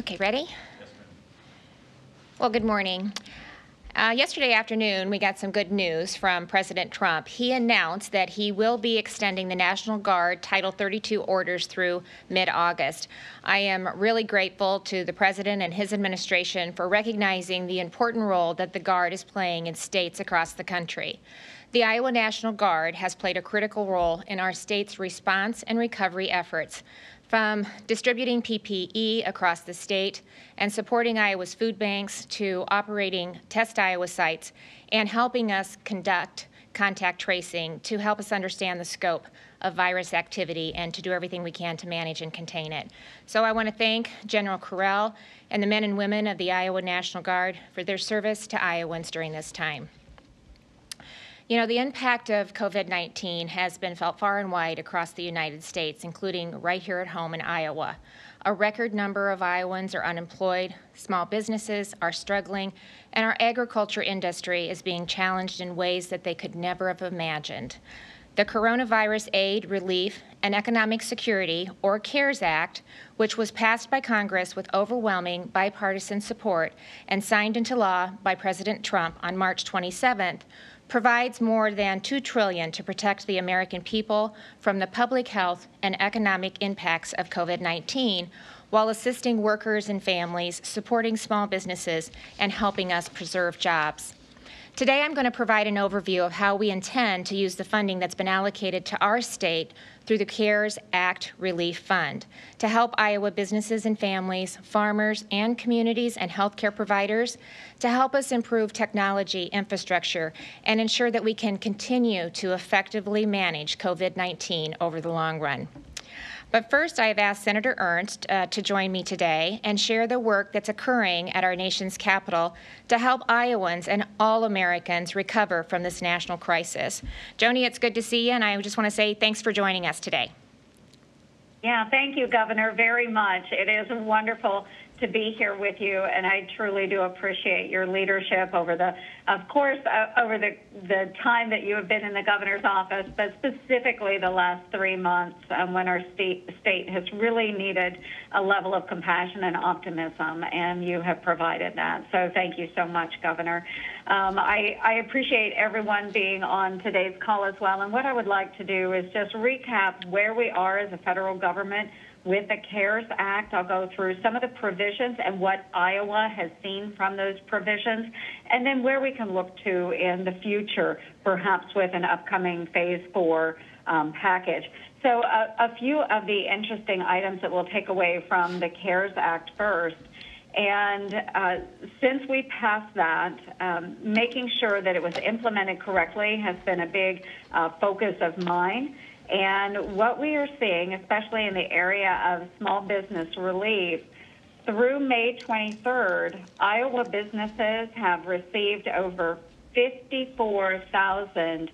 Okay, ready? Well, good morning. Yesterday afternoon, we got some good news from President Trump. He announced that he will be extending the National Guard Title 32 orders through mid-August. I am really grateful to the President and his administration for recognizing the important role that the Guard is playing in states across the country. The Iowa National Guard has played a critical role in our state's response and recovery efforts, from distributing PPE across the state and supporting Iowa's food banks to operating Test Iowa sites and helping us conduct contact tracing to help us understand the scope of virus activity and to do everything we can to manage and contain it. So I want to thank General Correll and the men and women of the Iowa National Guard for their service to Iowans during this time. You know, the impact of COVID-19 has been felt far and wide across the United States, including right here at home in Iowa. A record number of Iowans are unemployed, small businesses are struggling, and our agriculture industry is being challenged in ways that they could never have imagined. The Coronavirus Aid, Relief, and Economic Security, or CARES Act, which was passed by Congress with overwhelming bipartisan support and signed into law by President Trump on March 27th, provides more than $2 trillion to protect the American people from the public health and economic impacts of COVID-19, while assisting workers and families, supporting small businesses, and helping us preserve jobs. Today, I'm going to provide an overview of how we intend to use the funding that's been allocated to our state through the CARES Act Relief Fund to help Iowa businesses and families, farmers and communities and healthcare providers, to help us improve technology infrastructure and ensure that we can continue to effectively manage COVID-19 over the long run. But first, I have asked Senator Ernst to join me today and share the work that's occurring at our nation's capital to help Iowans and all Americans recover from this national crisis. Joni, it's good to see you, and I just want to say thanks for joining us today. Yeah, thank you, Governor, very much. It is wonderful to be here with you, and I truly do appreciate your leadership over the time that you have been in the governor's office, but specifically the last 3 months when our state has really needed a level of compassion and optimism, and you have provided that. So thank you so much, Governor. I appreciate everyone being on today's call as well, and what I would like to do is just recap where we are as a federal government with the CARES Act. I'll go through some of the provisions and what Iowa has seen from those provisions, and then where we can look to in the future, perhaps with an upcoming Phase 4 package. So a few of the interesting items that we'll take away from the CARES Act first. And since we passed that, making sure that it was implemented correctly has been a big focus of mine. And what we are seeing, especially in the area of small business relief, through May 23rd, Iowa businesses have received over 54,000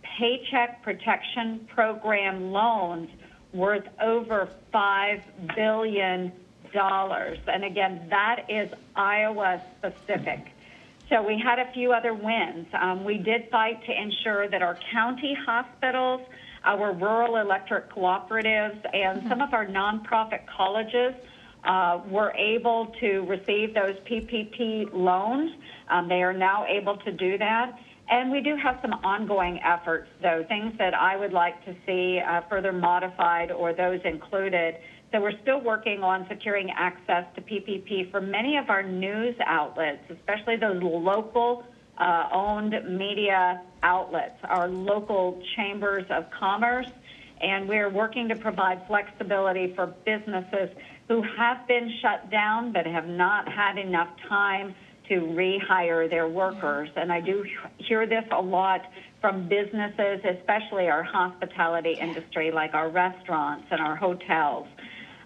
Paycheck Protection Program loans worth over $5 billion. And again, that is Iowa specific. So we had a few other wins. We did fight to ensure that our county hospitals, our rural electric cooperatives, and some of our nonprofit colleges were able to receive those PPP loans. They are now able to do that. And we do have some ongoing efforts, though, things that I would like to see further modified or those included. So we're still working on securing access to PPP for many of our news outlets, especially those local owned media outlets, our local chambers of commerce, and we're working to provide flexibility for businesses who have been shut down but have not had enough time to rehire their workers. And I do hear this a lot from businesses, especially our hospitality industry, like our restaurants and our hotels.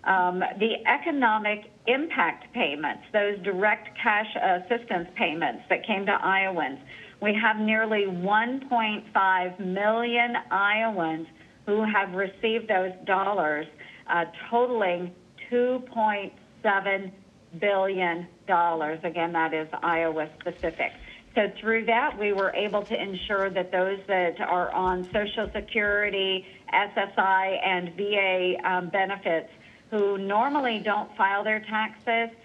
The economic impact payments, those direct cash assistance payments that came to Iowans, we have nearly 1.5 million Iowans who have received those dollars, totaling $2.7 billion. Again, that is Iowa specific. So through that, we were able to ensure that those that are on Social Security, SSI, and VA benefits who normally don't file their taxes,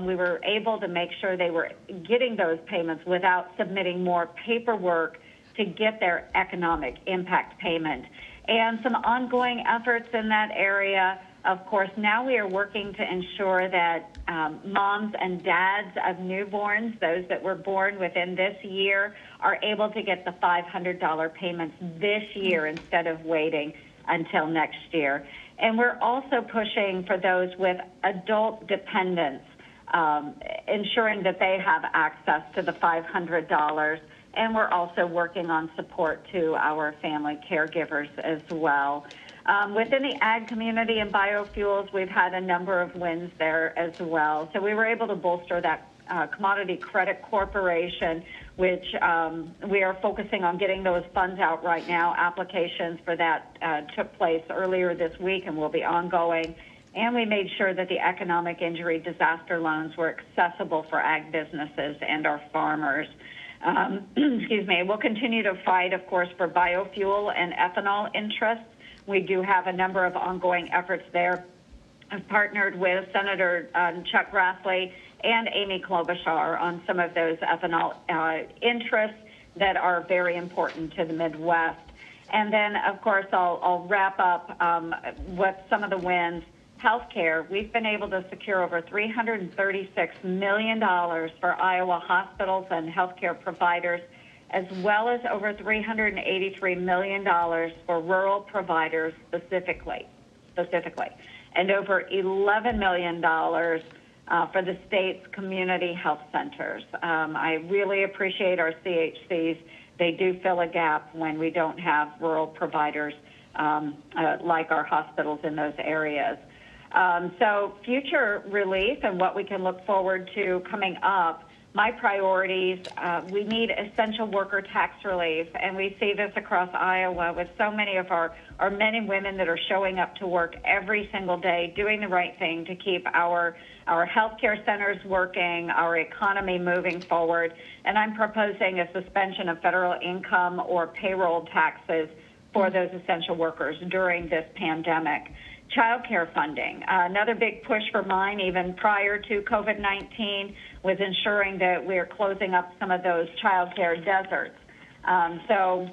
we were able to make sure they were getting those payments without submitting more paperwork to get their economic impact payment. And some ongoing efforts in that area. Of course, now we are working to ensure that moms and dads of newborns, those that were born within this year, are able to get the $500 payments this year instead of waiting until next year. And we're also pushing for those with adult dependents, ensuring that they have access to the $500. And we're also working on support to our family caregivers as well. Within the ag community and biofuels, we've had a number of wins there as well. So we were able to bolster that Commodity Credit Corporation, which we are focusing on getting those funds out right now. Applications for that took place earlier this week and will be ongoing. And we made sure that the economic injury disaster loans were accessible for ag businesses and our farmers. Excuse me. We'll continue to fight, of course, for biofuel and ethanol interests. We do have a number of ongoing efforts there. I've partnered with Senator Chuck Grassley and Amy Klobuchar on some of those ethanol interests that are very important to the Midwest. And then, of course, I'll wrap up with some of the wins. Healthcare, we've been able to secure over $336 million for Iowa hospitals and healthcare providers, as well as over $383 million for rural providers specifically, and over $11 million for the state's community health centers. I really appreciate our CHCs. They do fill a gap when we don't have rural providers like our hospitals in those areas. So future relief and what we can look forward to coming up, my priorities, we need essential worker tax relief, and we see this across Iowa with so many of our men and women that are showing up to work every single day, doing the right thing to keep our healthcare centers working, our economy moving forward. And I'm proposing a suspension of federal income or payroll taxes for those essential workers during this pandemic. Childcare funding, another big push for mine even prior to COVID-19 was ensuring that we're closing up some of those childcare deserts. So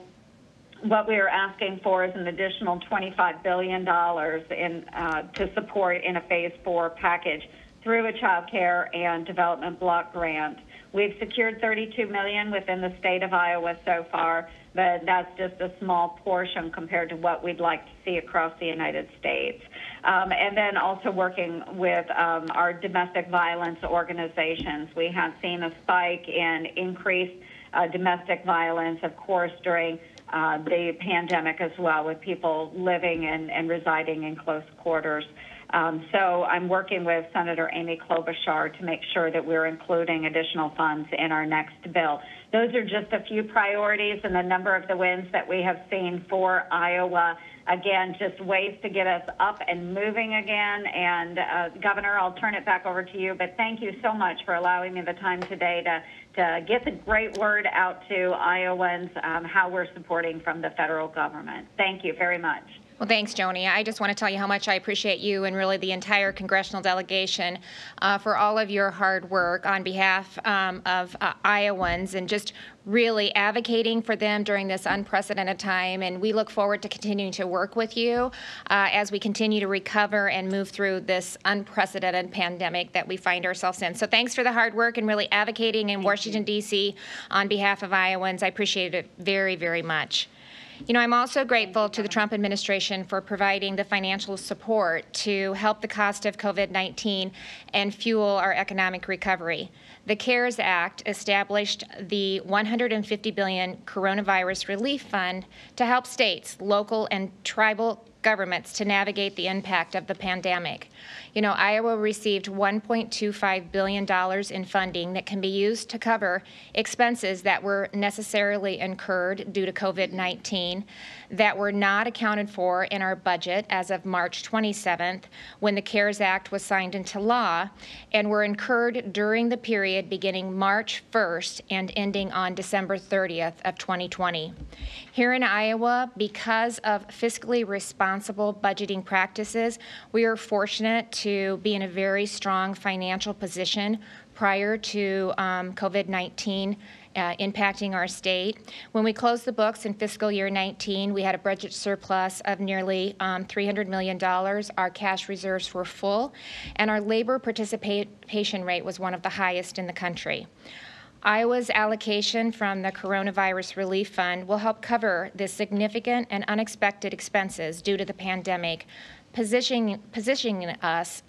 what we are asking for is an additional $25 billion to support in a phase 4 package through a child care and development block grant. We've secured $32 million within the state of Iowa so far, but that's just a small portion compared to what we'd like to see across the United States. And then also working with our domestic violence organizations. We have seen a spike in increased domestic violence, of course, during the pandemic as well, with people living and residing in close quarters. So I'm working with Senator Amy Klobuchar to make sure that we're including additional funds in our next bill. Those are just a few priorities and a number of the wins that we have seen for Iowa. Again, just ways to get us up and moving again. And Governor, I'll turn it back over to you, but thank you so much for allowing me the time today to get the great word out to Iowans, how we're supporting from the federal government. Thank you very much. Well, thanks, Joni. I just want to tell you how much I appreciate you and really the entire congressional delegation for all of your hard work on behalf of Iowans and just really advocating for them during this unprecedented time. And we look forward to continuing to work with you as we continue to recover and move through this unprecedented pandemic that we find ourselves in. So thanks for the hard work and really advocating in Washington, D.C. on behalf of Iowans. I appreciate it very, very much. You know, I'm also grateful to the Trump administration for providing the financial support to help the cost of COVID-19 and fuel our economic recovery. The CARES Act established the $150 billion Coronavirus Relief Fund to help states, local, and tribal governments to navigate the impact of the pandemic. You know, Iowa received $1.25 billion in funding that can be used to cover expenses that were necessarily incurred due to COVID-19 that were not accounted for in our budget as of March 27th, when the CARES Act was signed into law, and were incurred during the period beginning March 1st and ending on December 30th of 2020. Here in Iowa, because of fiscally responsible responsible budgeting practices, we are fortunate to be in a very strong financial position prior to COVID-19 impacting our state. When we closed the books in fiscal year 19, we had a budget surplus of nearly $300 million. Our cash reserves were full, and our labor participation rate was one of the highest in the country. Iowa's allocation from the Coronavirus Relief Fund will help cover the significant and unexpected expenses due to the pandemic, positioning us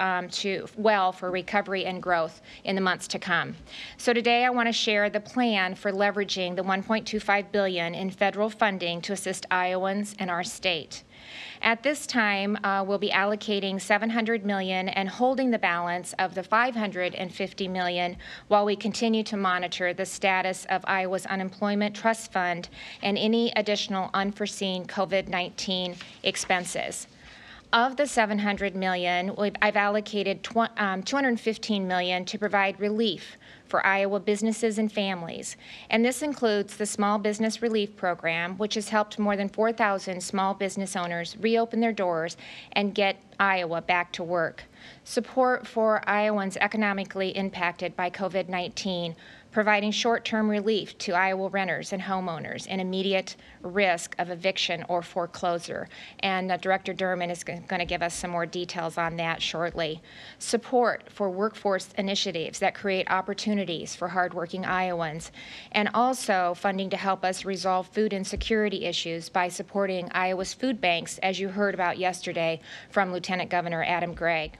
well for recovery and growth in the months to come. So today I want to share the plan for leveraging the $1.25 billion in federal funding to assist Iowans and our state. At this time, we'll be allocating $700 million and holding the balance of the $550 million while we continue to monitor the status of Iowa's Unemployment Trust Fund and any additional unforeseen COVID-19 expenses. Of the $700 million, I've allocated $215 million to provide relief for Iowa businesses and families. And this includes the Small Business Relief Program, which has helped more than 4,000 small business owners reopen their doors and get Iowa back to work. Support for Iowans economically impacted by COVID-19, providing short-term relief to Iowa renters and homeowners in immediate risk of eviction or foreclosure. And Director Durman is going to give us some more details on that shortly. Support for workforce initiatives that create opportunities for hardworking Iowans, and also funding to help us resolve food insecurity issues by supporting Iowa's food banks, as you heard about yesterday from Lieutenant Governor Adam Gregg.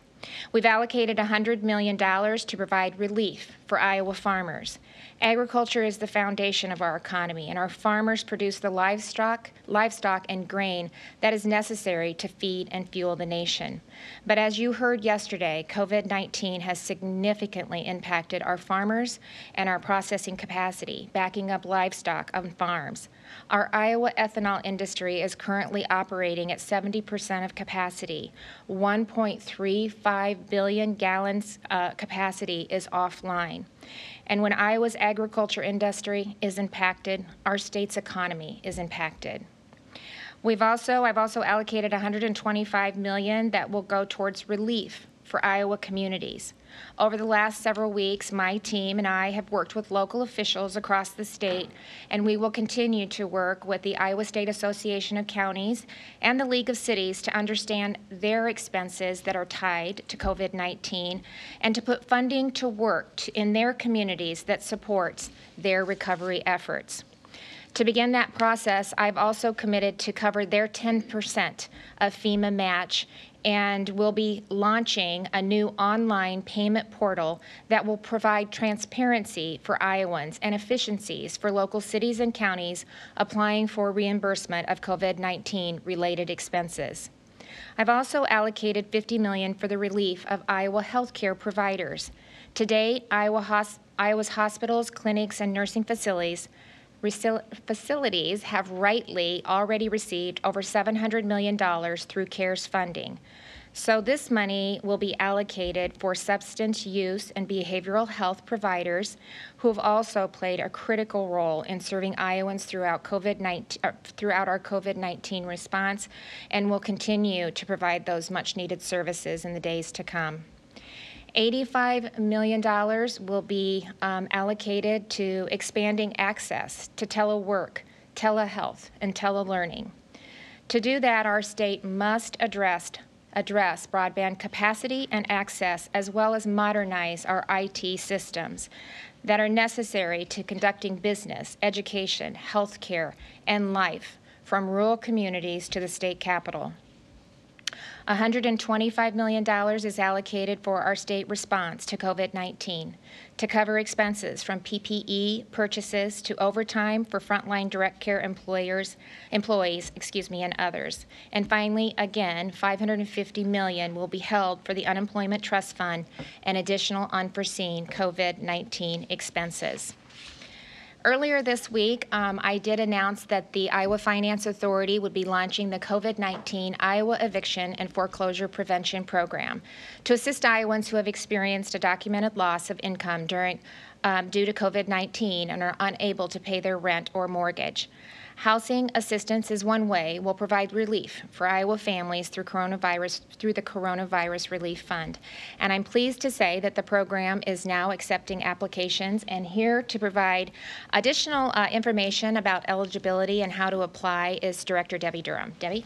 We've allocated $100 million to provide relief for Iowa farmers. Agriculture is the foundation of our economy, and our farmers produce the livestock and grain that is necessary to feed and fuel the nation. But as you heard yesterday, COVID-19 has significantly impacted our farmers and our processing capacity, backing up livestock on farms. Our Iowa ethanol industry is currently operating at 70% of capacity. 1.35 billion gallons capacity is offline. And when Iowa's agriculture industry is impacted, our state's economy is impacted. I've also allocated $125 million that will go towards relief for Iowa communities. Over the last several weeks, my team and I have worked with local officials across the state, and we will continue to work with the Iowa State Association of Counties and the League of Cities to understand their expenses that are tied to COVID-19 and to put funding to work in their communities that supports their recovery efforts. To begin that process, I've also committed to cover their 10% of FEMA match, and we'll be launching a new online payment portal that will provide transparency for Iowans and efficiencies for local cities and counties applying for reimbursement of COVID-19 related expenses. I've also allocated $50 million for the relief of Iowa healthcare providers. To date, Iowa's hospitals, clinics, and nursing facilities have rightly already received over $700 million through CARES funding. So this money will be allocated for substance use and behavioral health providers who have also played a critical role in serving Iowans throughout our COVID-19 response, and will continue to provide those much-needed services in the days to come. $85 million will be allocated to expanding access to telework, telehealth, and telelearning. To do that, our state must address broadband capacity and access, as well as modernize our IT systems that are necessary to conducting business, education, healthcare, and life from rural communities to the state capitol. $125 million is allocated for our state response to COVID-19 to cover expenses from PPE purchases to overtime for frontline direct care employees, and others. And finally, again, $550 million will be held for the Unemployment Trust Fund and additional unforeseen COVID-19 expenses. Earlier this week, I did announce that the Iowa Finance Authority would be launching the COVID-19 Iowa Eviction and Foreclosure Prevention Program to assist Iowans who have experienced a documented loss of income due to COVID-19 and are unable to pay their rent or mortgage. Housing assistance is one way will provide relief for Iowa families through the Coronavirus Relief Fund. And I'm pleased to say that the program is now accepting applications, and here to provide additional information about eligibility and how to apply is Director Debbie Durham. Debbie?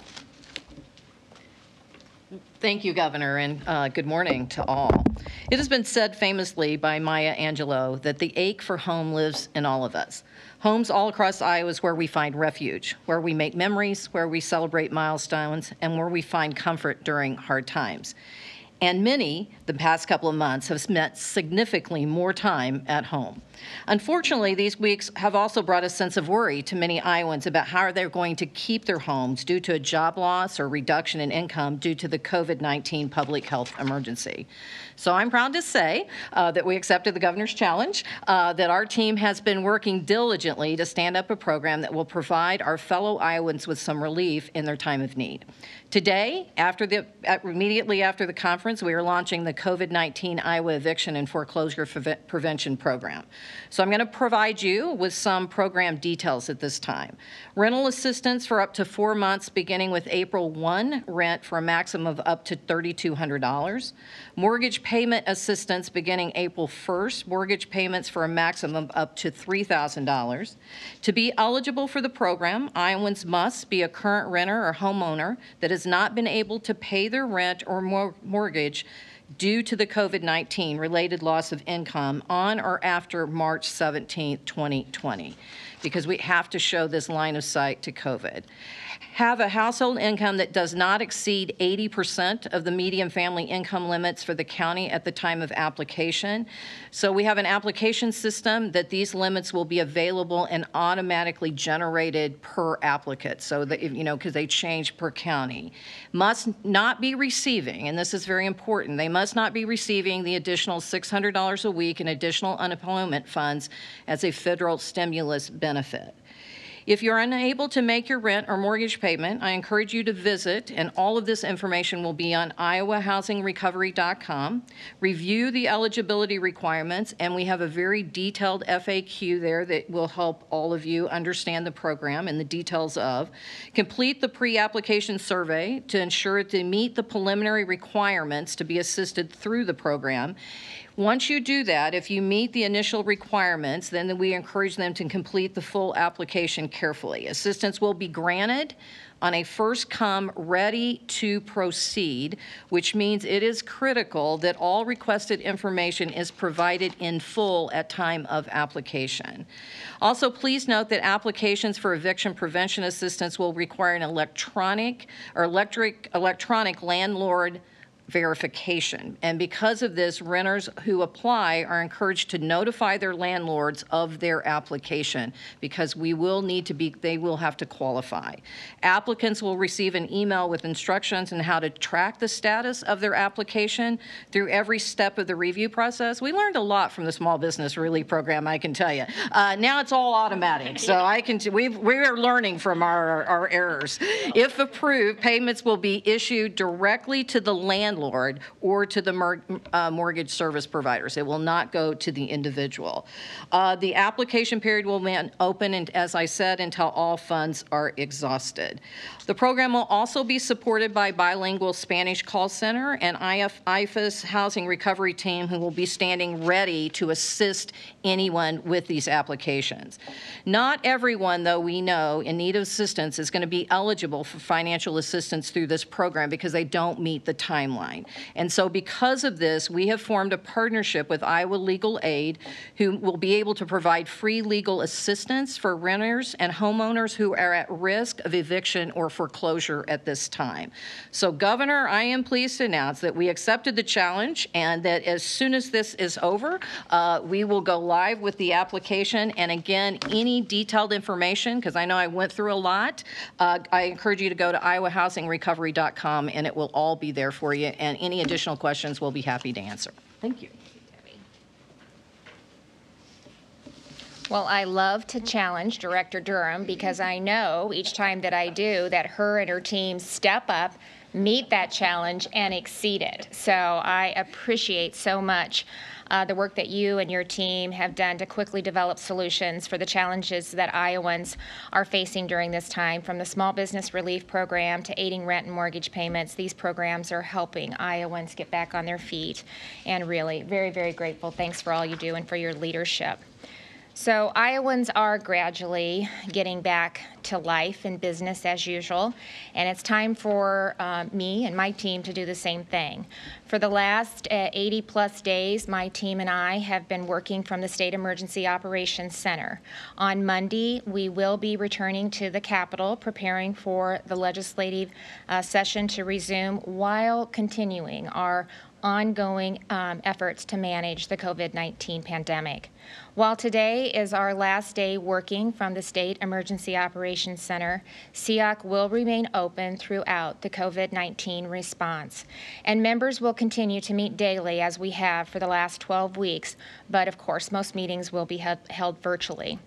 Thank you, Governor, and good morning to all. It has been said famously by Maya Angelou that the ache for home lives in all of us. Homes all across Iowa is where we find refuge, where we make memories, where we celebrate milestones, and where we find comfort during hard times. And many, the past couple of months, have spent significantly more time at home. Unfortunately, these weeks have also brought a sense of worry to many Iowans about how they're going to keep their homes due to a job loss or reduction in income due to the COVID-19 public health emergency. So I'm proud to say that we accepted the governor's challenge, that our team has been working diligently to stand up a program that will provide our fellow Iowans with some relief in their time of need. Today, immediately after the conference, we are launching the COVID-19 Iowa Eviction and Foreclosure Prevention Program. So I'm going to provide you with some program details at this time. Rental assistance for up to 4 months beginning with April 1, rent for a maximum of up to $3,200. Mortgage payment assistance beginning April 1st, mortgage payments for a maximum of up to $3,000. To be eligible for the program, Iowans must be a current renter or homeowner that has not been able to pay their rent or mortgage due to the COVID-19 related loss of income on or after March 17, 2020, because we have to show this line of sight to COVID. Have a household income that does not exceed 80% of the median family income limits for the county at the time of application. So we have an application system that these limits will be available and automatically generated per applicant. So that, because they change per county. Must not be receiving, and this is very important, they must not be receiving the additional $600 a week in additional unemployment funds as a federal stimulus benefit. If you're unable to make your rent or mortgage payment, I encourage you to visit, and all of this information will be on iowahousingrecovery.com. Review the eligibility requirements, and we have a very detailed FAQ there that will help all of you understand the program and the details of. Complete the pre-application survey to ensure to meet the preliminary requirements to be assisted through the program. Once you do that, if you meet the initial requirements, then we encourage them to complete the full application carefully. Assistance will be granted on a first-come, ready-to-proceed, which means it is critical that all requested information is provided in full at time of application. Also, please note that applications for eviction prevention assistance will require an electronic landlord verification. And because of this, renters who apply are encouraged to notify their landlords of their application, because they will have to qualify. Applicants will receive an email with instructions on how to track the status of their application through every step of the review process. We learned a lot from the Small Business Relief Program, I can tell you. Now it's all automatic, so we are learning from our errors. If approved, payments will be issued directly to the landlord or to the mortgage service providers. It will not go to the individual. The application period will remain open, and as I said, until all funds are exhausted. The program will also be supported by bilingual Spanish call center and IFAS housing recovery team, who will be standing ready to assist anyone with these applications. Not everyone, though, we know in need of assistance is going to be eligible for financial assistance through this program because they don't meet the timeline. And so because of this, we have formed a partnership with Iowa Legal Aid, who will be able to provide free legal assistance for renters and homeowners who are at risk of eviction or foreclosure at this time. So, Governor, I am pleased to announce that we accepted the challenge, and that as soon as this is over, we will go live with the application. And again, any detailed information, because I know I went through a lot, I encourage you to go to iowahousingrecovery.com, and it will all be there for you. And any additional questions we'll be happy to answer. Thank you. Well, I love to challenge Director Durham, because I know each time that I do that her and her team step up, meet that challenge, and exceed it. So I appreciate so much the work that you and your team have done to quickly develop solutions for the challenges that Iowans are facing during this time. From the Small Business Relief Program to aiding rent and mortgage payments, these programs are helping Iowans get back on their feet, and really very, very grateful. Thanks for all you do and for your leadership. So Iowans are gradually getting back to life and business as usual, and it's time for me and my team to do the same thing. For the last 80 plus days, my team and I have been working from the State Emergency Operations Center. On Monday, we will be returning to the Capitol, preparing for the legislative session to resume while continuing our ongoing efforts to manage the COVID-19 pandemic. While today is our last day working from the State Emergency Operations Center, SEOC will remain open throughout the COVID-19 response, and members will continue to meet daily as we have for the last 12 weeks, but of course most meetings will be held virtually.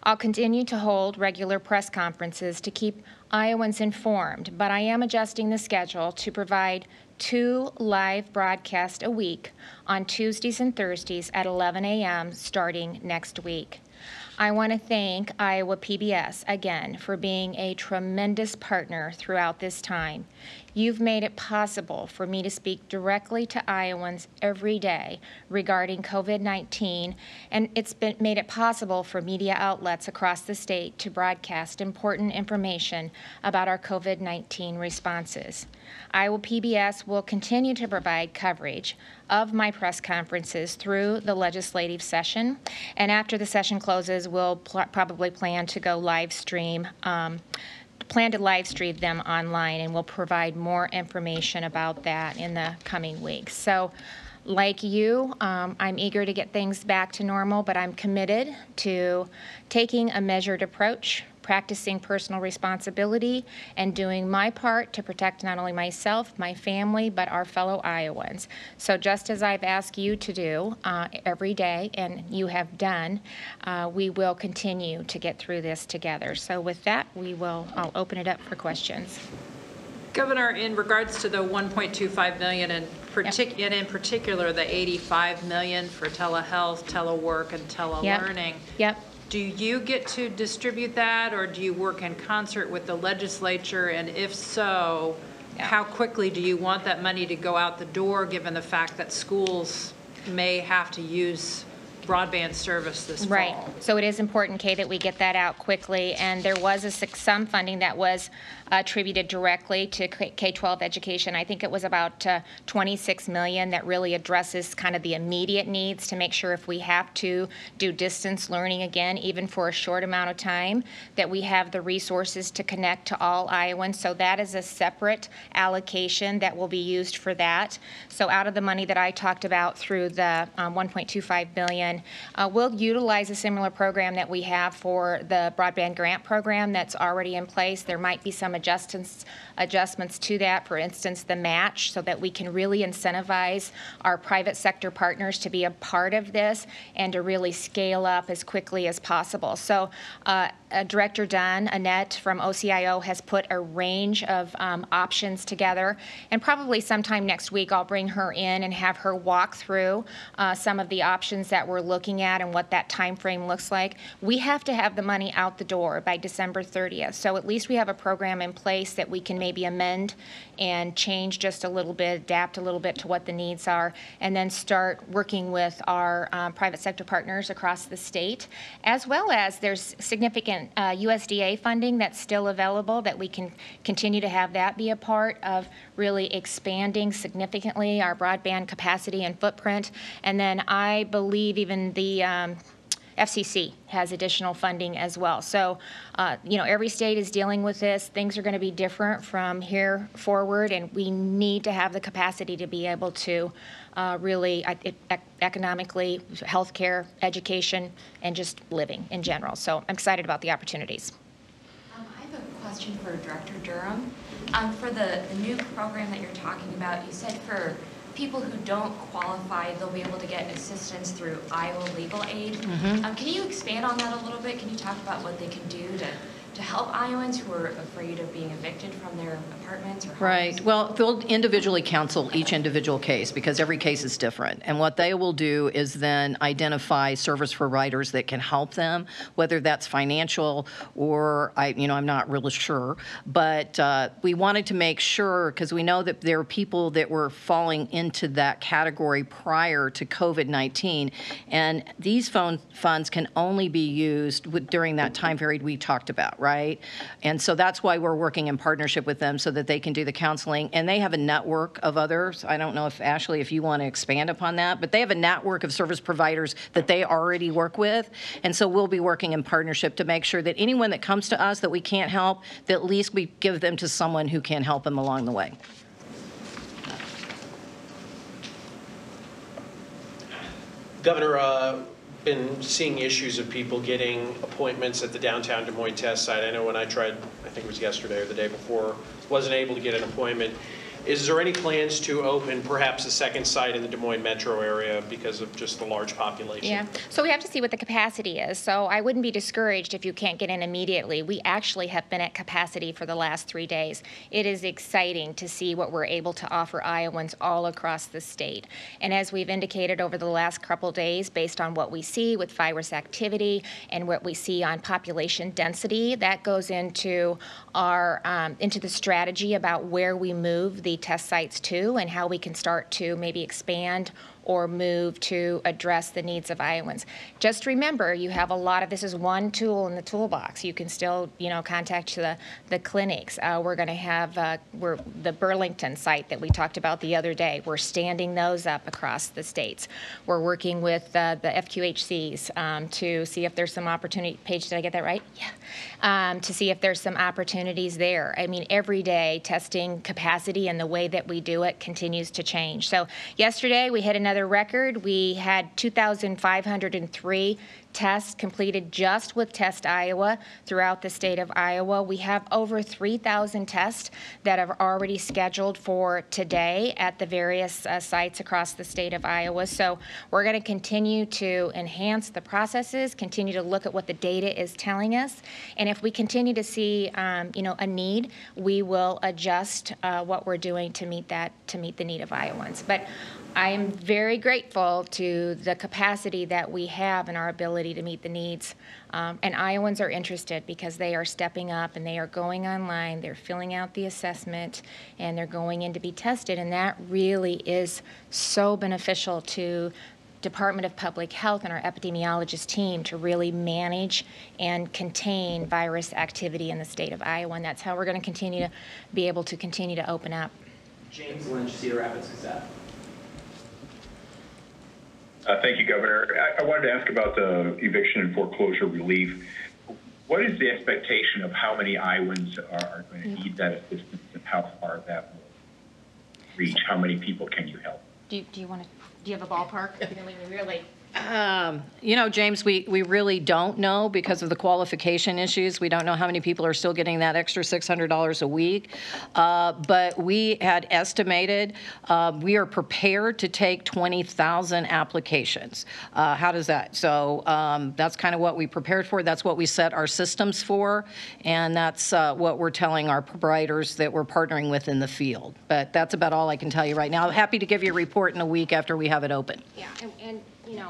I'll continue to hold regular press conferences to keep Iowans informed, but I am adjusting the schedule to provide 2 live broadcasts a week on Tuesdays and Thursdays at 11 a.m. starting next week. I want to thank Iowa PBS again for being a tremendous partner throughout this time. You've made it possible for me to speak directly to Iowans every day regarding COVID-19, and it's made it possible for media outlets across the state to broadcast important information about our COVID-19 responses. Iowa PBS will continue to provide coverage of my press conferences through the legislative session, and after the session closes, we'll probably plan to live stream them online, and we'll provide more information about that in the coming weeks. So like you, I'm eager to get things back to normal, but I'm committed to taking a measured approach, practicing personal responsibility, and doing my part to protect not only myself, my family, but our fellow Iowans. So just as I've asked you to do every day, and you have done, we will continue to get through this together. So with that, I'll open it up for questions. Governor, in regards to the $1.25 million and in particular the $85 million for telehealth, telework, and telelearning, Yep. Do you get to distribute that, or do you work in concert with the legislature? And if so, how quickly do you want that money to go out the door, given the fact that schools may have to use broadband service this fall? Right. So it is important, Kay, that we get that out quickly. And there was some funding that was attributed directly to K-12 education. I think it was about $26 million that really addresses kind of the immediate needs to make sure if we have to do distance learning again, even for a short amount of time, that we have the resources to connect to all Iowans. So that is a separate allocation that will be used for that. So out of the money that I talked about through the $1.25 billion, we'll utilize a similar program that we have for the broadband grant program that's already in place. There might be some adjustments to that, for instance, the match, so that we can really incentivize our private sector partners to be a part of this and to really scale up as quickly as possible. So Director Annette from OCIO has put a range of options together, and probably sometime next week I'll bring her in and have her walk through some of the options that we're looking at and what that time frame looks like. We have to have the money out the door by December 30th, so at least we have a program in place that we can maybe amend and change just a little bit, adapt a little bit to what the needs are, and then start working with our private sector partners across the state, as well as there's significant USDA funding that's still available that we can continue to have that be a part of really expanding significantly our broadband capacity and footprint. And then I believe even the FCC has additional funding as well. So, every state is dealing with this. Things are going to be different from here forward, and we need to have the capacity to be able to really economically, healthcare, education, and just living in general. So I'm excited about the opportunities. I have a question for Director Durham. For the new program that you're talking about, you said for people who don't qualify, they'll be able to get assistance through Iowa Legal Aid. Mm-hmm. Can you expand on that a little bit? Can you talk about what they can do to help Iowans who are afraid of being evicted from their departments or Right. Well, they'll individually counsel each individual case because every case is different. And what they will do is then identify service providers that can help them, whether that's financial or I'm not really sure. But we wanted to make sure, because we know that there are people that were falling into that category prior to COVID-19, and these funds can only be used during that time period we talked about, right? And so that's why we're working in partnership with them so that they can do the counseling. And they have a network of others. I don't know if, Ashley, if you want to expand upon that, but they have a network of service providers that they already work with. And so we'll be working in partnership to make sure that anyone that comes to us that we can't help, that at least we give them to someone who can help them along the way. Governor, been seeing issues of people getting appointments at the downtown Des Moines test site. I know when I tried, I think it was yesterday or the day before, wasn't able to get an appointment. Is there any plans to open perhaps a second site in the Des Moines metro area because of just the large population? Yeah, so we have to see what the capacity is. So I wouldn't be discouraged if you can't get in immediately. We actually have been at capacity for the last 3 days. It is exciting to see what we're able to offer Iowans all across the state. And as we've indicated over the last couple days, based on what we see with virus activity and what we see on population density, that goes into our into the strategy about where we move the test sites to and how we can start to maybe expand or move to address the needs of Iowans. Just remember, you have a lot of, this is one tool in the toolbox. You can still, contact the clinics. We're going to have the Burlington site that we talked about the other day. We're standing those up across the states. We're working with the FQHCs to see if there's some opportunity. Paige, did I get that right? Yeah. To see if there's some opportunities there. I mean, every day testing capacity and the way that we do it continues to change. So yesterday we hit another record. We had 2,503 tests completed just with Test Iowa throughout the state of Iowa. We have over 3,000 tests that are already scheduled for today at the various sites across the state of Iowa. So we're going to continue to enhance the processes, continue to look at what the data is telling us, and if we continue to see a need, we will adjust what we're doing to meet the need of Iowans. But I am very grateful to the capacity that we have and our ability to meet the needs. And Iowans are interested because they are stepping up and they are going online, they're filling out the assessment, and they're going in to be tested. And that really is so beneficial to Department of Public Health and our epidemiologist team to really manage and contain virus activity in the state of Iowa. And that's how we're going to continue to be able to continue to open up. James Lynch, Cedar Rapids Gazette. Thank you, Governor. I wanted to ask about the eviction and foreclosure relief. What is the expectation of how many Iowans are going to need that assistance and how far that will reach? How many people can you help? Do you have a ballpark? Really? James, we really don't know because of the qualification issues. We don't know how many people are still getting that extra $600 a week. But we had estimated we are prepared to take 20,000 applications. How does that? So that's kind of what we prepared for. That's what we set our systems for. And that's what we're telling our providers that we're partnering with in the field. But that's about all I can tell you right now. I'm happy to give you a report in a week after we have it open. Yeah, and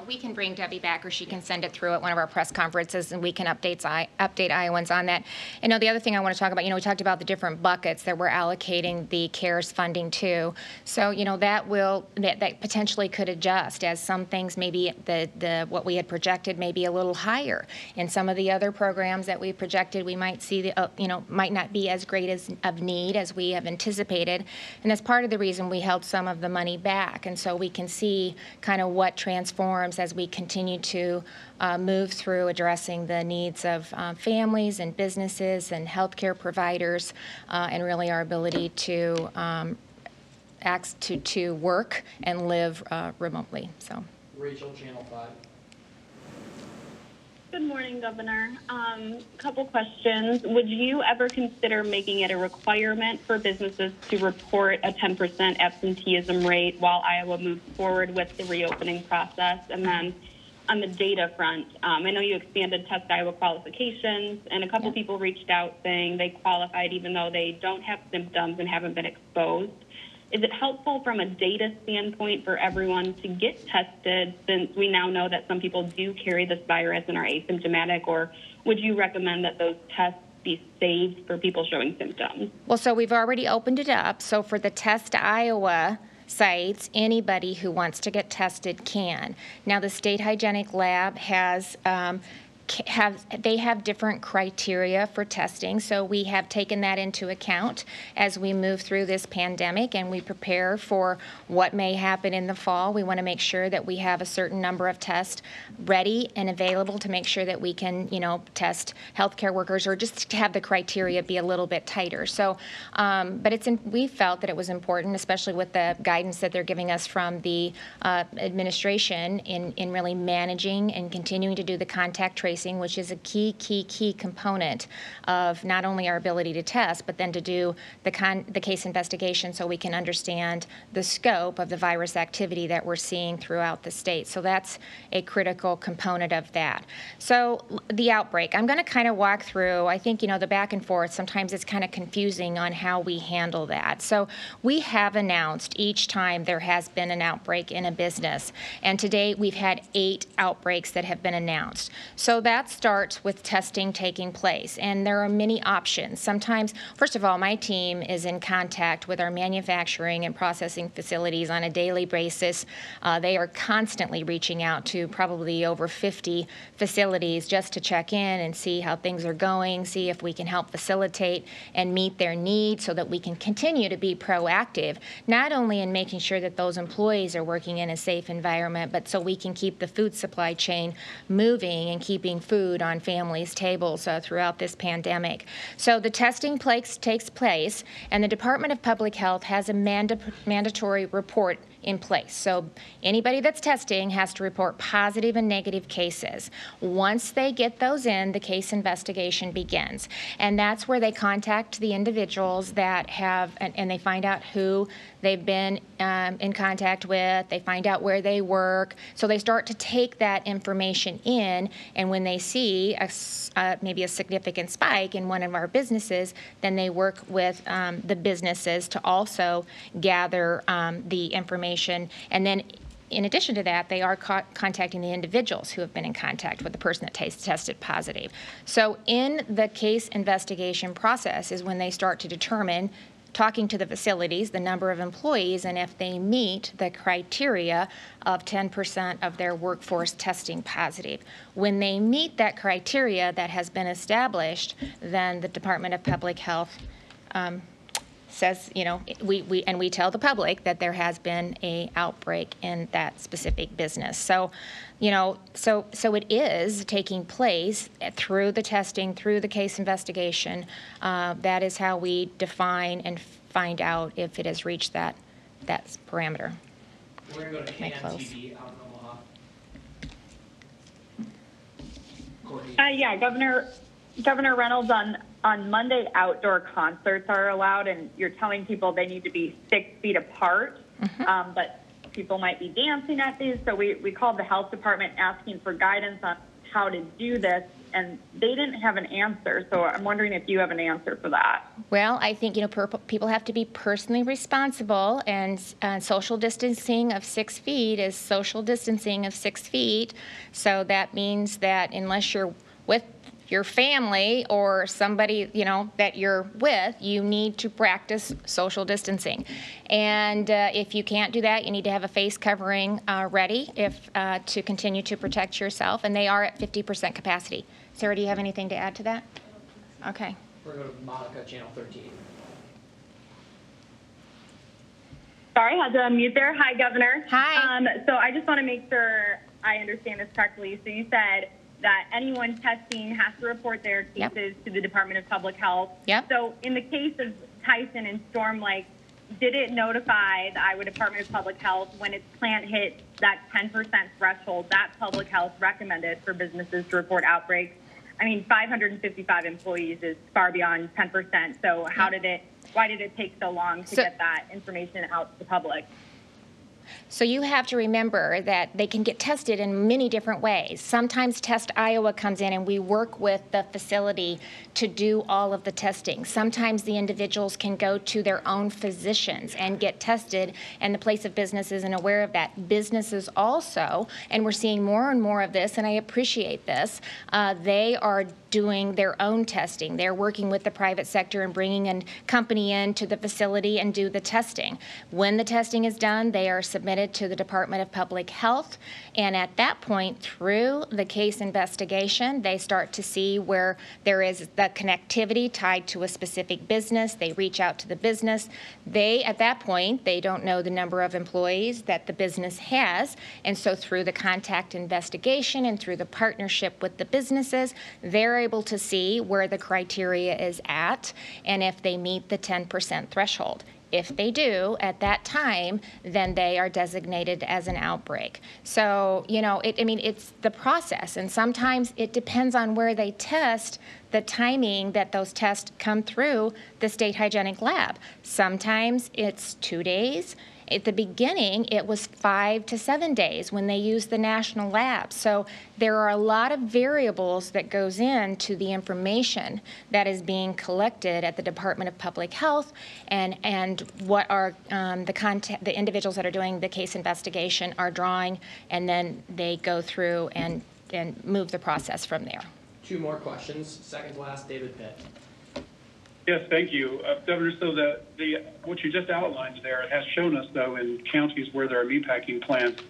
we can bring Debbie back, or she can send it through at one of our press conferences, and we can update Iowans on that. And the other thing I want to talk about, we talked about the different buckets that we're allocating the CARES funding to. So, that potentially could adjust as some things maybe what we had projected may be a little higher. In some of the other programs that we projected, we might see might not be as great of need as we have anticipated. And that's part of the reason we held some of the money back. And so we can see kind of what transforms as we continue to move through addressing the needs of families and businesses and healthcare providers, and really our ability to to work and live remotely. So, Rachel, Channel 5. Good morning, Governor. Couple questions. Would you ever consider making it a requirement for businesses to report a 10% absenteeism rate while Iowa moves forward with the reopening process? And then on the data front. I know you expanded Test Iowa qualifications, and a couple people reached out saying they qualified even though they don't have symptoms and haven't been exposed. Is it helpful from a data standpoint for everyone to get tested, since we now know that some people do carry this virus and are asymptomatic, or would you recommend that those tests be saved for people showing symptoms? Well, so we've already opened it up. So for the Test Iowa sites, anybody who wants to get tested can. Now, the State Hygienic Lab has they have different criteria for testing, so we have taken that into account as we move through this pandemic and we prepare for what may happen in the fall. We want to make sure that we have a certain number of tests ready and available to make sure that we can, test healthcare workers, or just to have the criteria be a little bit tighter. So, but we felt that it was important, especially with the guidance that they're giving us from the administration in really managing and continuing to do the contact tracing, which is a key component of not only our ability to test, but then to do the case investigation so we can understand the scope of the virus activity that we're seeing throughout the state. So that's a critical component of that. So the outbreak, I'm going to kind of walk through, I think, the back and forth, sometimes it's kind of confusing on how we handle that. So we have announced each time there has been an outbreak in a business, and to date we've had 8 outbreaks that have been announced. So that starts with testing taking place, and there are many options. Sometimes, first of all, my team is in contact with our manufacturing and processing facilities on a daily basis. They are constantly reaching out to probably over 50 facilities just to check in and see how things are going, see if we can help facilitate and meet their needs so that we can continue to be proactive, not only in making sure that those employees are working in a safe environment, but so we can keep the food supply chain moving and keeping food on families' tables throughout this pandemic. So the testing takes place, and the Department of Public Health has a mandatory report in place. So anybody that's testing has to report positive and negative cases. Once they get those in, the case investigation begins. And that's where they contact the individuals that have, and they find out who they've been in contact with, they find out where they work. So they start to take that information in, and when they see maybe a significant spike in one of our businesses, then they work with the businesses to also gather the information. And then in addition to that, they are contacting the individuals who have been in contact with the person that tested positive. So in the case investigation process is when they start to determine, talking to the facilities, the number of employees, and if they meet the criteria of 10% of their workforce testing positive. When they meet that criteria that has been established, then the Department of Public Health says, we tell the public that there has been a outbreak in that specific business. So, so it is taking place through the testing, through the case investigation. That is how we define and find out if it has reached that parameter. We're going to go to KNTV out in Omaha. Courtney. Yeah, Governor Reynolds, on Monday, outdoor concerts are allowed, and you're telling people they need to be 6 feet apart, but people might be dancing at these. So we called the health department asking for guidance on how to do this, and they didn't have an answer. So I'm wondering if you have an answer for that. Well, I think, people have to be personally responsible, and social distancing of 6 feet is social distancing of 6 feet. So that means that unless you're with your family or somebody, that you're with, you need to practice social distancing. And if you can't do that, you need to have a face covering ready to continue to protect yourself. And they are at 50% capacity. Sarah, do you have anything to add to that? Okay. We're going to go to Monica, Channel 13. Sorry, had to unmute there. Hi, Governor. Hi. So I just want to make sure I understand this correctly. So you said that anyone testing has to report their cases to the Department of Public Health. Yep. So in the case of Tyson and Storm Lake, did it notify the Iowa Department of Public Health when its plant hit that 10% threshold that Public Health recommended for businesses to report outbreaks? I mean, 555 employees is far beyond 10%. So why did it take so long to get that information out to the public? So you have to remember that they can get tested in many different ways. Sometimes Test Iowa comes in and we work with the facility to do all of the testing. Sometimes the individuals can go to their own physicians and get tested, and the place of business isn't aware of that. Businesses also, and we're seeing more and more of this, and I appreciate this, they are doing their own testing. They're working with the private sector and bringing a company in to the facility and do the testing. When the testing is done, they are submitted to the Department of Public Health, and at that point, through the case investigation, they start to see where there is the connectivity tied to a specific business. They reach out to the business. At that point, they don't know the number of employees that the business has, and so through the contact investigation and through the partnership with the businesses, they're able to see where the criteria is at and if they meet the 10% threshold. If they do, at that time, then they are designated as an outbreak. So, it's the process, and sometimes it depends on where they test, the timing that those tests come through the state hygienic lab. Sometimes it's 2 days. At the beginning, it was 5 to 7 days when they used the national lab. So there are a lot of variables that goes into the information that is being collected at the Department of Public Health, and what are the individuals that are doing the case investigation are drawing, and then they go through and move the process from there. 2 more questions. Second to last, David Pitt. Yes, thank you. Governor, so what you just outlined there has shown us, though, in counties where there are meatpacking plants,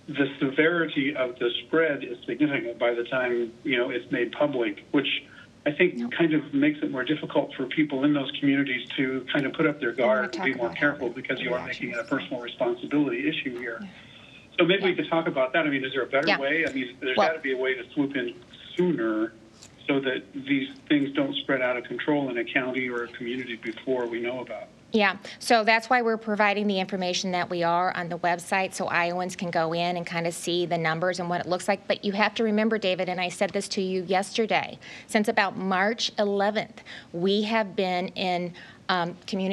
the severity of the spread is significant by the time, it's made public, which I think kind of makes it more difficult for people in those communities to kind of put up their guard and be more careful, because you are making it a personal responsibility issue here. Yeah. So maybe we could talk about that. I mean, is there a better way? I mean, there's got to be a way to swoop in sooner so that these things don't spread out of control in a county or a community before we know about. Yeah, so that's why we're providing the information that we are on the website, so Iowans can go in and kind of see the numbers and what it looks like. But you have to remember, David, and I said this to you yesterday, since about March 11th, we have been in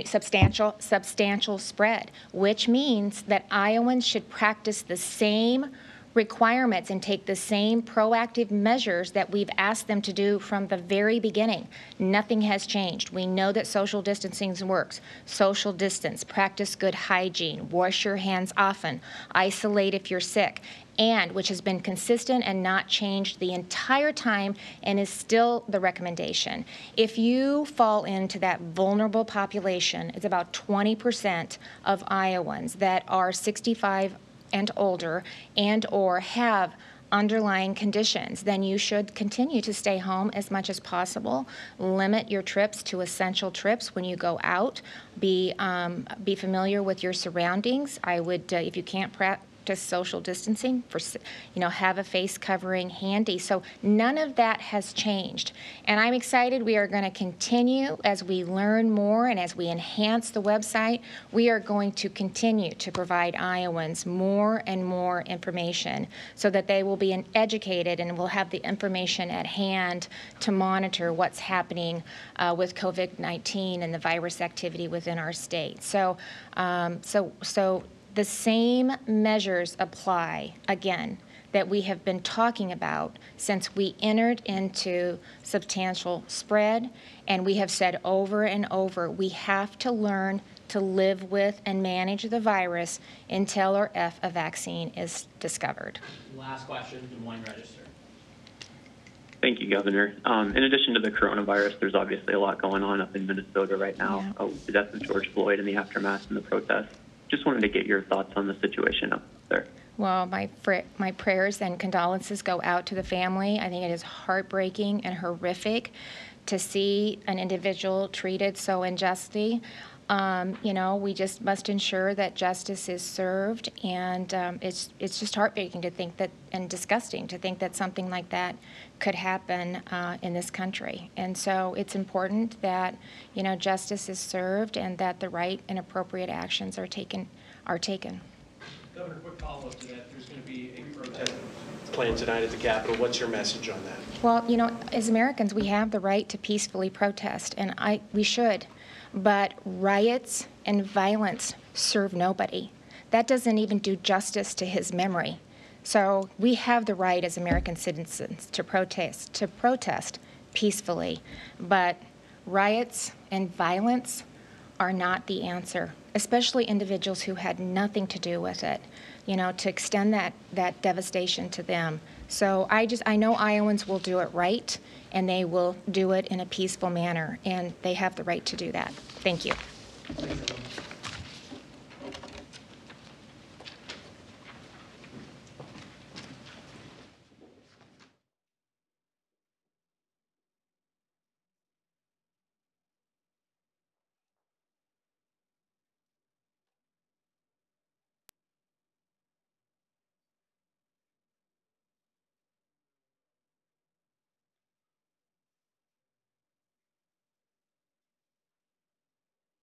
substantial spread, which means that Iowans should practice the same requirements and take the same proactive measures that we've asked them to do from the very beginning. Nothing has changed. We know that social distancing works. Social distance, practice good hygiene, wash your hands often, isolate if you're sick, and which has been consistent and not changed the entire time and is still the recommendation. If you fall into that vulnerable population, it's about 20% of Iowans that are 65 and older and or have underlying conditions, then you should continue to stay home as much as possible. Limit your trips to essential trips when you go out. Be familiar with your surroundings. I would, if you can't practice social distancing, have a face covering handy. So none of that has changed. And I'm excited. We are going to continue as we learn more and as we enhance the website. We are going to continue to provide Iowans more and more information so that they will be educated and will have the information at hand to monitor what's happening with COVID-19 and the virus activity within our state. So the same measures apply, again, that we have been talking about since we entered into substantial spread, and we have said over and over, we have to learn to live with and manage the virus until or if a vaccine is discovered. Last question, Des Moines Register. Thank you, Governor. In addition to the coronavirus, there's obviously a lot going on up in Minnesota right now. Yeah. The death of George Floyd and the aftermath and the protests. Just wanted to get your thoughts on the situation up there. Well, my prayers and condolences go out to the family. I think it is heartbreaking and horrific to see an individual treated so unjustly. We just must ensure that justice is served, and it's just heartbreaking to think that, and disgusting to think that something like that could happen in this country. And so it's important that justice is served and that the right and appropriate actions are taken. Governor, quick follow-up to that. There's going to be a protest plan tonight at the Capitol. What's your message on that? Well, as Americans, we have the right to peacefully protest, and we should. But riots and violence serve nobody. that doesn't even do justice to his memory. So we have the right as American citizens to protest peacefully, but riots and violence are not the answer, especially individuals who had nothing to do with it, you know, to extend that devastation to them. So I know Iowans will do it right, and they will do it in a peaceful manner, and they have the right to do that. Thank you.